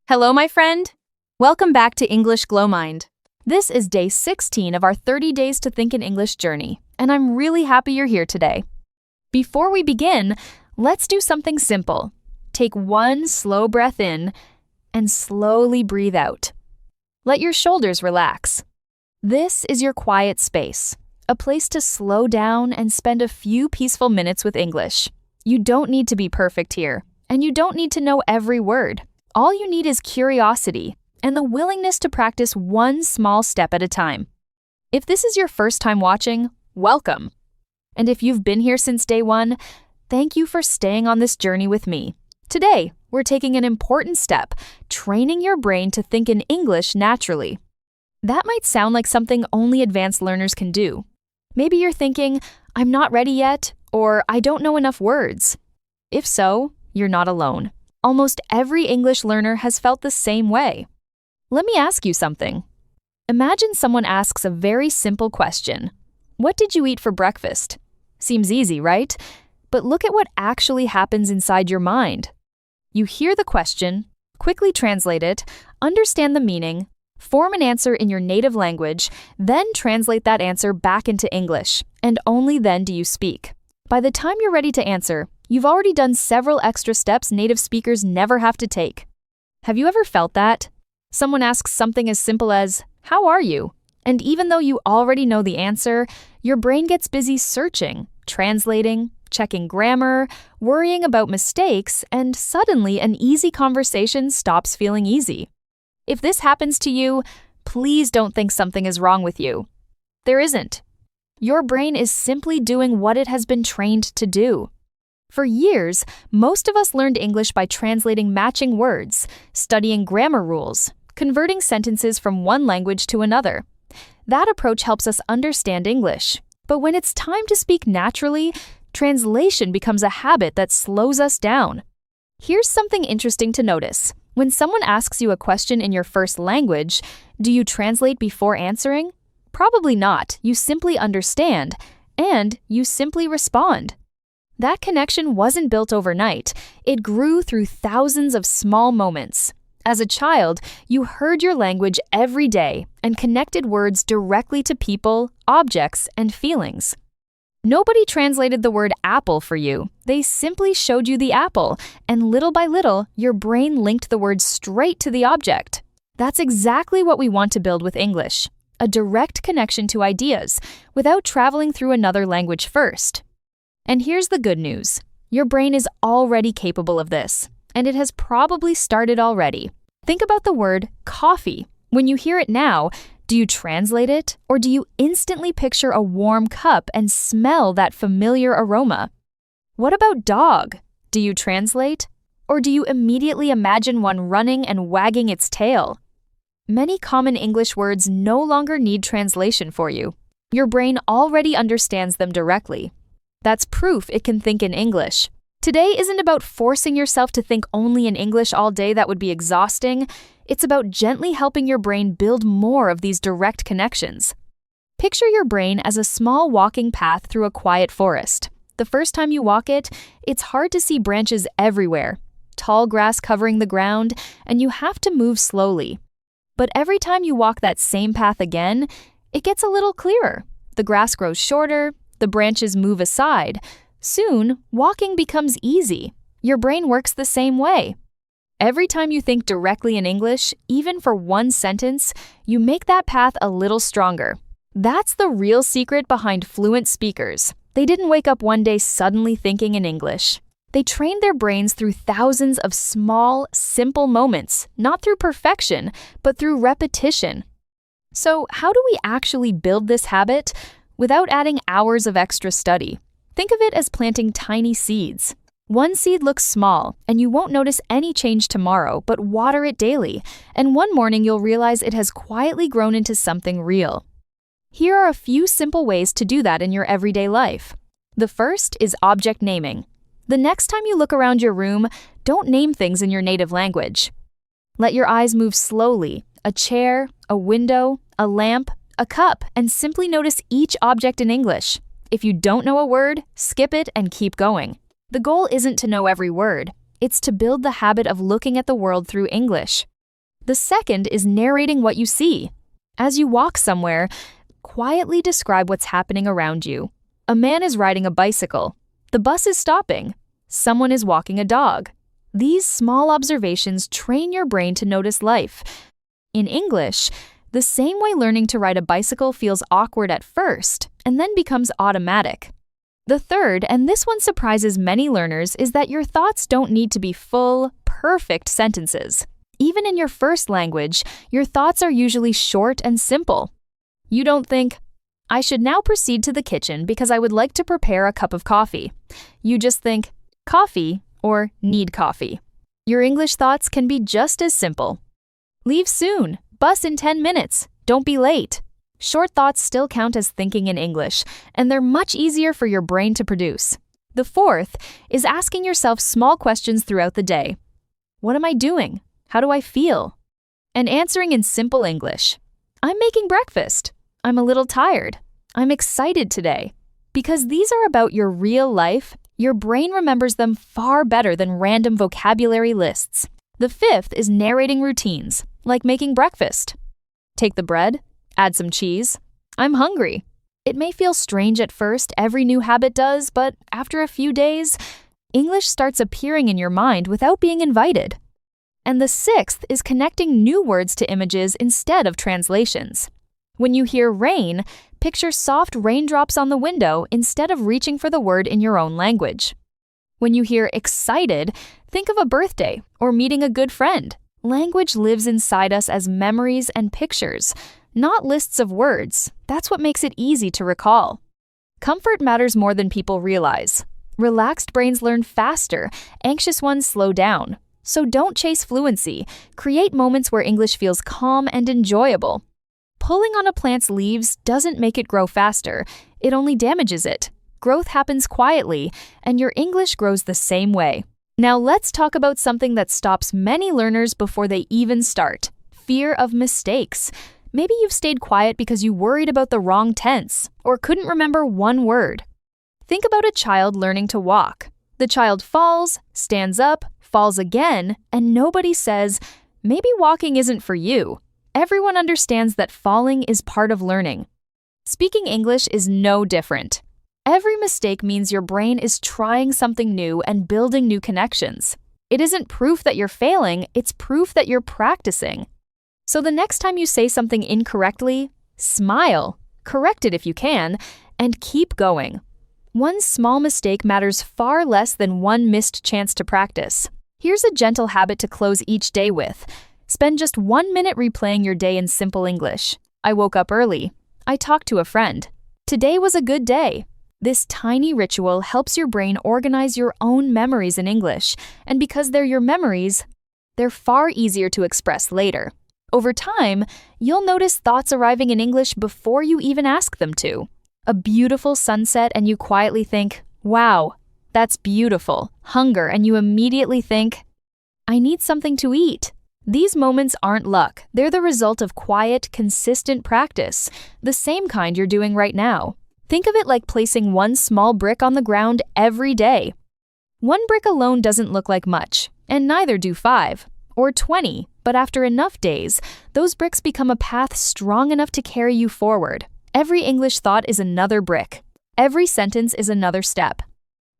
Hello, my friend. Welcome back to English GlowMind. This is day 16 of our 30 Days to Think in English journey, and I'm really happy you're here today. Before we begin, let's do something simple. Take one slow breath in and slowly breathe out. Let your shoulders relax. This is your quiet space, a place to slow down and spend a few peaceful minutes with English. You don't need to be perfect here, and you don't need to know every word. All you need is curiosity and the willingness to practice one small step at a time. If this is your first time watching, welcome. And if you've been here since day one, thank you for staying on this journey with me. Today, we're taking an important step, training your brain to think in English naturally. That might sound like something only advanced learners can do. Maybe you're thinking, I'm not ready yet, or I don't know enough words. If so, you're not alone. Almost every English learner has felt the same way. Let me ask you something. Imagine someone asks a very simple question. What did you eat for breakfast? Seems easy, right? But look at what actually happens inside your mind. You hear the question, quickly translate it, understand the meaning, form an answer in your native language, then translate that answer back into English, and only then do you speak. By the time you're ready to answer, you've already done several extra steps native speakers never have to take. Have you ever felt that? Someone asks something as simple as, "How are you?" And even though you already know the answer, your brain gets busy searching, translating, checking grammar, worrying about mistakes, and suddenly an easy conversation stops feeling easy. If this happens to you, please don't think something is wrong with you. There isn't. Your brain is simply doing what it has been trained to do. For years, most of us learned English by translating matching words, studying grammar rules, converting sentences from one language to another. That approach helps us understand English. But when it's time to speak naturally, translation becomes a habit that slows us down. Here's something interesting to notice. When someone asks you a question in your first language, do you translate before answering? Probably not. You simply understand, and you simply respond. That connection wasn't built overnight. It grew through thousands of small moments. As a child, you heard your language every day and connected words directly to people, objects, and feelings. Nobody translated the word apple for you. They simply showed you the apple, and little by little, your brain linked the word straight to the object. That's exactly what we want to build with English, a direct connection to ideas, without traveling through another language first. And here's the good news. Your brain is already capable of this, and it has probably started already. Think about the word coffee. When you hear it now, do you translate it, or do you instantly picture a warm cup and smell that familiar aroma? What about dog? Do you translate, or do you immediately imagine one running and wagging its tail? Many common English words no longer need translation for you. Your brain already understands them directly. That's proof it can think in English. Today isn't about forcing yourself to think only in English all day. That would be exhausting. It's about gently helping your brain build more of these direct connections. Picture your brain as a small walking path through a quiet forest. The first time you walk it, it's hard to see branches everywhere, tall grass covering the ground, and you have to move slowly. But every time you walk that same path again, it gets a little clearer. The grass grows shorter, the branches move aside. Soon, walking becomes easy. Your brain works the same way. Every time you think directly in English, even for one sentence, you make that path a little stronger. That's the real secret behind fluent speakers. They didn't wake up one day suddenly thinking in English. They trained their brains through thousands of small, simple moments, not through perfection, but through repetition. So, how do we actually build this habit without adding hours of extra study? Think of it as planting tiny seeds. One seed looks small, and you won't notice any change tomorrow, but water it daily, and one morning you'll realize it has quietly grown into something real. Here are a few simple ways to do that in your everyday life. The first is object naming. The next time you look around your room, don't name things in your native language. Let your eyes move slowly, a chair, a window, a lamp, a cup, and simply notice each object in English. If you don't know a word, skip it and keep going. The goal isn't to know every word. It's to build the habit of looking at the world through English. The second is narrating what you see. As you walk somewhere, quietly describe what's happening around you. A man is riding a bicycle. The bus is stopping. Someone is walking a dog. These small observations train your brain to notice life. In English, the same way learning to ride a bicycle feels awkward at first and then becomes automatic. The third, and this one surprises many learners, is that your thoughts don't need to be full, perfect sentences. Even in your first language, your thoughts are usually short and simple. You don't think, I should now proceed to the kitchen because I would like to prepare a cup of coffee. You just think, coffee or need coffee. Your English thoughts can be just as simple. Leave soon. Bus in 10 minutes. Don't be late. Short thoughts still count as thinking in English, and they're much easier for your brain to produce. The fourth is asking yourself small questions throughout the day. What am I doing? How do I feel? And answering in simple English. I'm making breakfast. I'm a little tired. I'm excited today. Because these are about your real life, your brain remembers them far better than random vocabulary lists. The fifth is narrating routines, like making breakfast. Take the bread, add some cheese. I'm hungry. It may feel strange at first, every new habit does, but after a few days, English starts appearing in your mind without being invited. And the sixth is connecting new words to images instead of translations. When you hear rain, picture soft raindrops on the window instead of reaching for the word in your own language. When you hear excited, think of a birthday or meeting a good friend. Language lives inside us as memories and pictures, not lists of words. That's what makes it easy to recall. Comfort matters more than people realize. Relaxed brains learn faster, anxious ones slow down. So don't chase fluency. Create moments where English feels calm and enjoyable. Pulling on a plant's leaves doesn't make it grow faster. It only damages it. Growth happens quietly, and your English grows the same way. Now let's talk about something that stops many learners before they even start. Fear of mistakes. Maybe you've stayed quiet because you worried about the wrong tense or couldn't remember one word. Think about a child learning to walk. The child falls, stands up, falls again, and nobody says, maybe walking isn't for you. Everyone understands that falling is part of learning. Speaking English is no different. Every mistake means your brain is trying something new and building new connections. It isn't proof that you're failing, it's proof that you're practicing. So the next time you say something incorrectly, smile, correct it if you can, and keep going. One small mistake matters far less than one missed chance to practice. Here's a gentle habit to close each day with. Spend just 1 minute replaying your day in simple English. I woke up early. I talked to a friend. Today was a good day. This tiny ritual helps your brain organize your own memories in English, and because they're your memories, they're far easier to express later. Over time, you'll notice thoughts arriving in English before you even ask them to. A beautiful sunset and you quietly think, wow, that's beautiful. Hunger, and you immediately think, I need something to eat. These moments aren't luck. They're the result of quiet, consistent practice, the same kind you're doing right now. Think of it like placing one small brick on the ground every day. One brick alone doesn't look like much, and neither do 5 or 20, but after enough days, those bricks become a path strong enough to carry you forward. Every English thought is another brick. Every sentence is another step.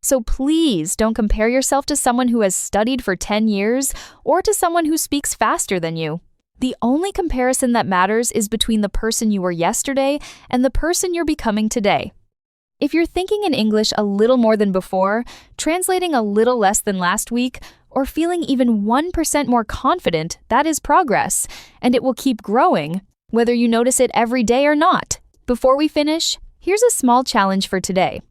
So please don't compare yourself to someone who has studied for 10 years or to someone who speaks faster than you. The only comparison that matters is between the person you were yesterday and the person you're becoming today. If you're thinking in English a little more than before, translating a little less than last week, or feeling even 1% more confident, that is progress, and it will keep growing, whether you notice it every day or not. Before we finish, here's a small challenge for today.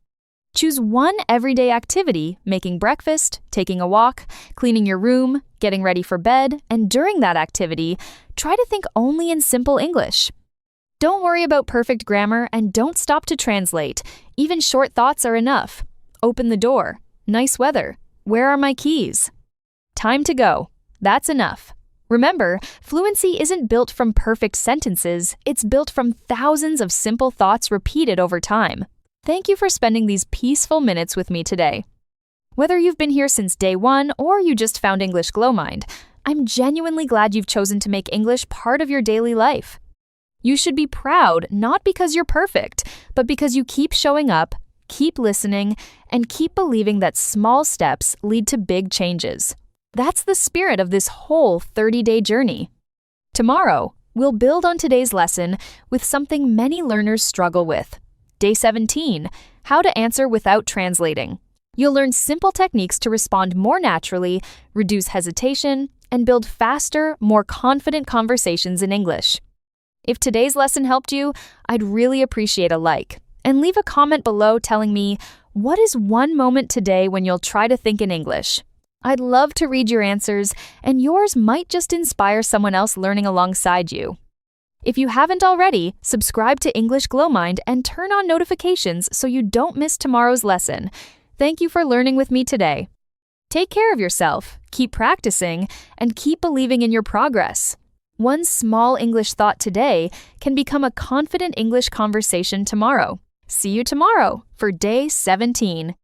Choose one everyday activity, making breakfast, taking a walk, cleaning your room, getting ready for bed, and during that activity, try to think only in simple English. Don't worry about perfect grammar and don't stop to translate. Even short thoughts are enough. Open the door. Nice weather. Where are my keys? Time to go. That's enough. Remember, fluency isn't built from perfect sentences, it's built from thousands of simple thoughts repeated over time. Thank you for spending these peaceful minutes with me today. Whether you've been here since day one or you just found English GlowMind, I'm genuinely glad you've chosen to make English part of your daily life. You should be proud not because you're perfect, but because you keep showing up, keep listening, and keep believing that small steps lead to big changes. That's the spirit of this whole 30-day journey. Tomorrow, we'll build on today's lesson with something many learners struggle with. Day 17, how to answer without translating. You'll learn simple techniques to respond more naturally, reduce hesitation, and build faster, more confident conversations in English. If today's lesson helped you, I'd really appreciate a like. And leave a comment below telling me, what is one moment today when you'll try to think in English? I'd love to read your answers, and yours might just inspire someone else learning alongside you. If you haven't already, subscribe to English GlowMind and turn on notifications so you don't miss tomorrow's lesson. Thank you for learning with me today. Take care of yourself, keep practicing, and keep believing in your progress. One small English thought today can become a confident English conversation tomorrow. See you tomorrow for day 17.